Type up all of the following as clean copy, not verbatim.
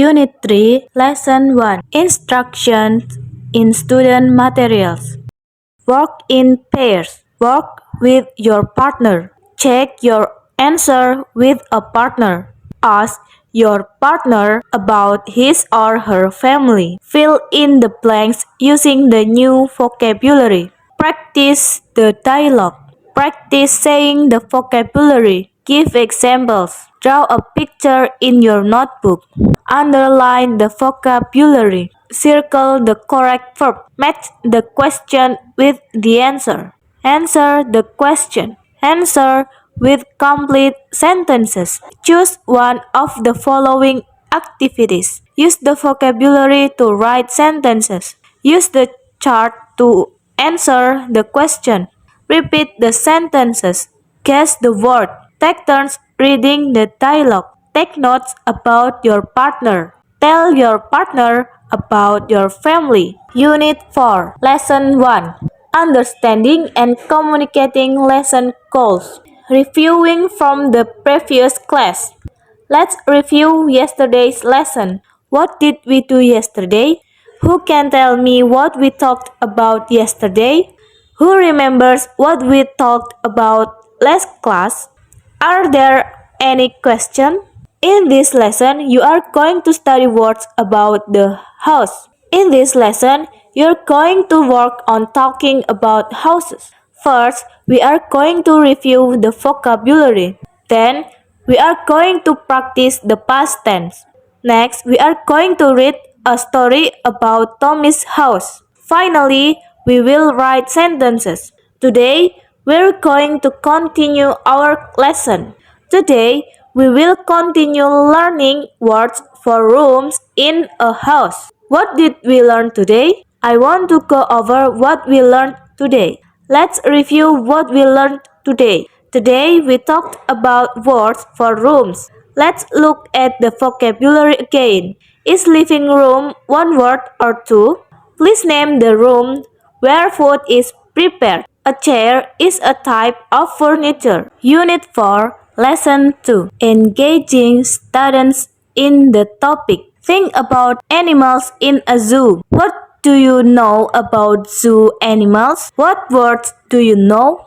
Unit 3, Lesson 1, Instructions in Student Materials. Work in pairs. Work with your partner. Check your answer with a partner. Ask your partner about his or her family. Fill in the blanks using the new vocabulary. Practice the dialogue. Practice saying the vocabulary. Give examples. Draw a picture in your notebook. Underline the vocabulary. Circle the correct verb. Match the question with the answer. Answer the question. Answer with complete sentences. Choose one of the following activities. Use the vocabulary to write sentences. Use the chart to answer the question. Repeat the sentences. Guess the word. Take turns reading the dialogue. Take notes about your partner. Tell your partner about your family. Unit 4, Lesson 1. Understanding and communicating lesson goals. Reviewing from the previous class. Let's review yesterday's lesson. What did we do yesterday? Who can tell me what we talked about yesterday? Who remembers what we talked about last class? Are there any questions? In this lesson, you are going to study words about the house. In this lesson, you're going to work on talking about houses. First, we are going to review the vocabulary. Then, we are going to practice the past tense. Next, we are going to read a story about Tommy's house. Finally, we will write sentences. Today, we're going to continue our lesson. Today, we will continue learning words for rooms in a house. What did we learn today? I want to go over what we learned today. Let's review what we learned today. Today, we talked about words for rooms. Let's look at the vocabulary again. Is living room one word or two? Please name the room where food is prepared. A chair is a type of furniture. Unit 4, Lesson 2. Engaging students in the topic. Think about animals in a zoo. What do you know about zoo animals? What words do you know?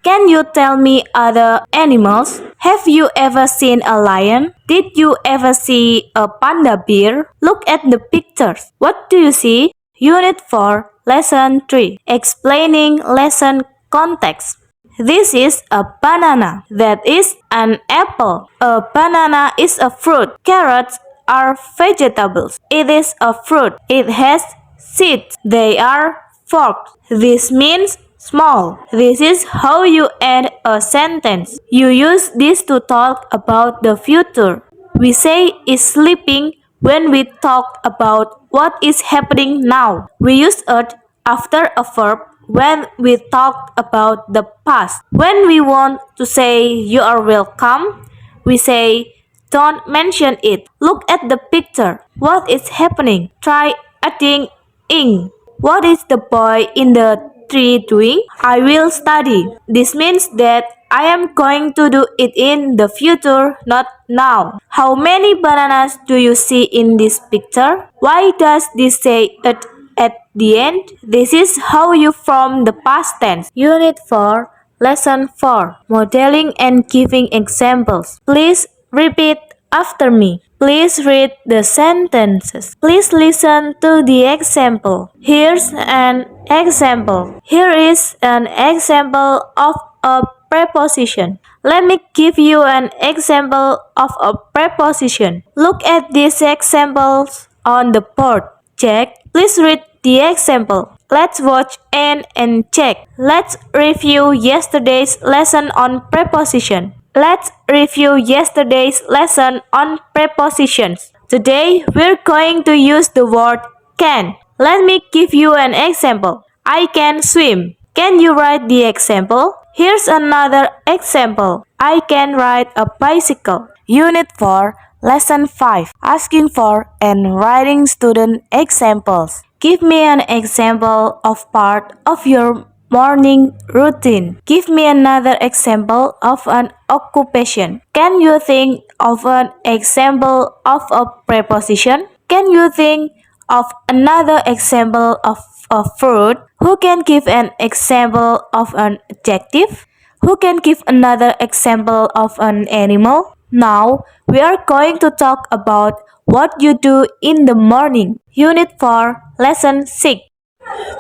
Can you tell me other animals? Have you ever seen a lion? Did you ever see a panda bear? Look at the pictures. What do you see? Unit 4, Lesson 3. Explaining lesson context. This is a banana. That is an apple. A banana is a fruit. Carrots are vegetables. It is a fruit. It has seeds. They are forked. This means small. This is how you end a sentence. You use this to talk about the future. We say is sleeping when we talk about what is happening now. We use it after a verb when we talk about the past. When we want to say you are welcome, we say don't mention it. Look at the picture. What is happening? Try adding ing. What is the boy in the tree doing? I will study. This means that I am going to do it in the future, not now. How many bananas do you see in this picture? Why does this say it at the end? This is how you form the past tense. Unit 4, Lesson 4. Modeling and giving examples. Please repeat after me. Please read the sentences. Please listen to the example. Here's an example. Here is an example of a preposition. Let me give you an example of a preposition. Look at these examples on the board. Check. Please read the example. Let's watch and check. Let's review yesterday's lesson on preposition. Let's review yesterday's lesson on prepositions. Today, we're going to use the word can. Let me give you an example. I can swim. Can you write the example? Here's another example. I can ride a bicycle. Unit 4, Lesson 5. Asking for and writing student examples. Give me an example of part of your morning routine. Give me another example of an occupation. Can you think of an example of a preposition? Can you think of another example of a fruit? Who can give an example of an adjective? Who can give another example of an animal? Now, we are going to talk about what you do in the morning. Unit 4, Lesson 6.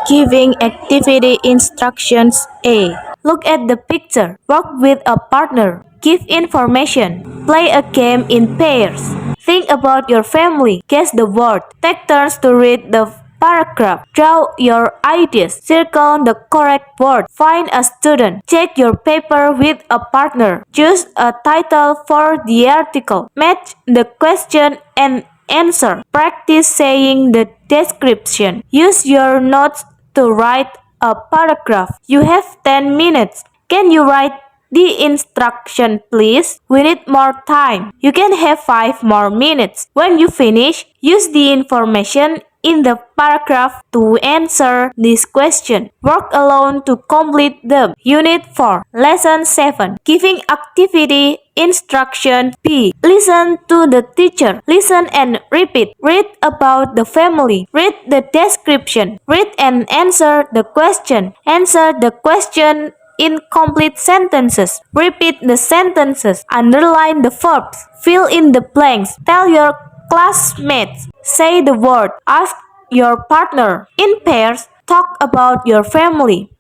Giving activity instructions. A. Look at the picture. Work with a partner. Give information. Play a game in pairs. Think about your family. Guess the word. Take turns to read the paragraph. Draw your ideas. Circle the correct word. Find a student. Check your paper with a partner. Choose a title for the article. Match the question and answer. Practice saying the description. Use your notes to write a paragraph. You have 10 minutes. Can you write the instruction, please? We need more time. You can have 5 more minutes. When you finish, use the information in the paragraph to answer this question. Work alone to complete them. Unit 4, Lesson 7. Giving activity instruction. B. Listen to the teacher. Listen and repeat. Read about the family. Read the description. Read and answer the question. Answer the question in complete sentences. Repeat the sentences. Underline the verbs. Fill in the blanks. Tell your classmates. Say the word. Ask your partner. In pairs, talk about your family.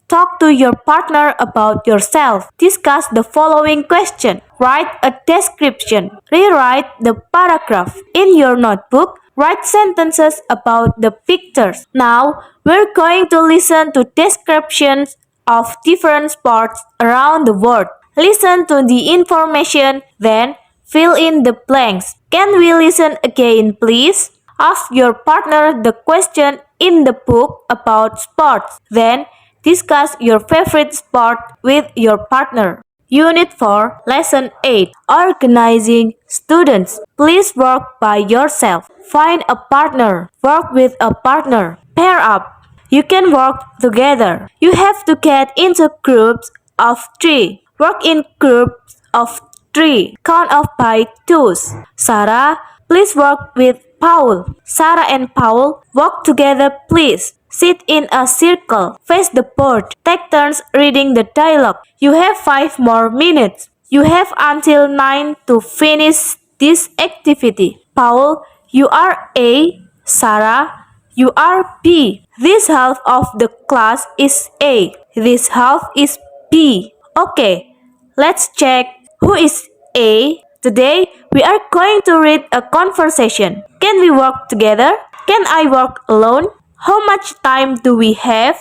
Talk to your partner about yourself. Discuss the following question. Write a description. Rewrite the paragraph. In your notebook, write sentences about the pictures. Now, we're going to listen to descriptions of different sports around the world. Listen to the information, then fill in the blanks. Can we listen again, please? Ask your partner the question in the book about sports. Then, discuss your favorite sport with your partner. Unit 4, Lesson 8. Organizing. Students, please work by yourself. Find a partner. Work with a partner. Pair up. You can work together. You have to get into groups of 3. Work in groups of 3. Count off by twos. Sarah, please work with Paul. Sarah and Paul, work together, please. Sit in a circle. Face the board. Take turns reading the dialogue. You have 5 more minutes. You have until 9 to finish this activity. Paul, you are A. Sarah, you are B. This half of the class is A. This half is B. Okay, let's check who is A. Today, we are going to read a conversation. Can we work together? Can I work alone? How much time do we have?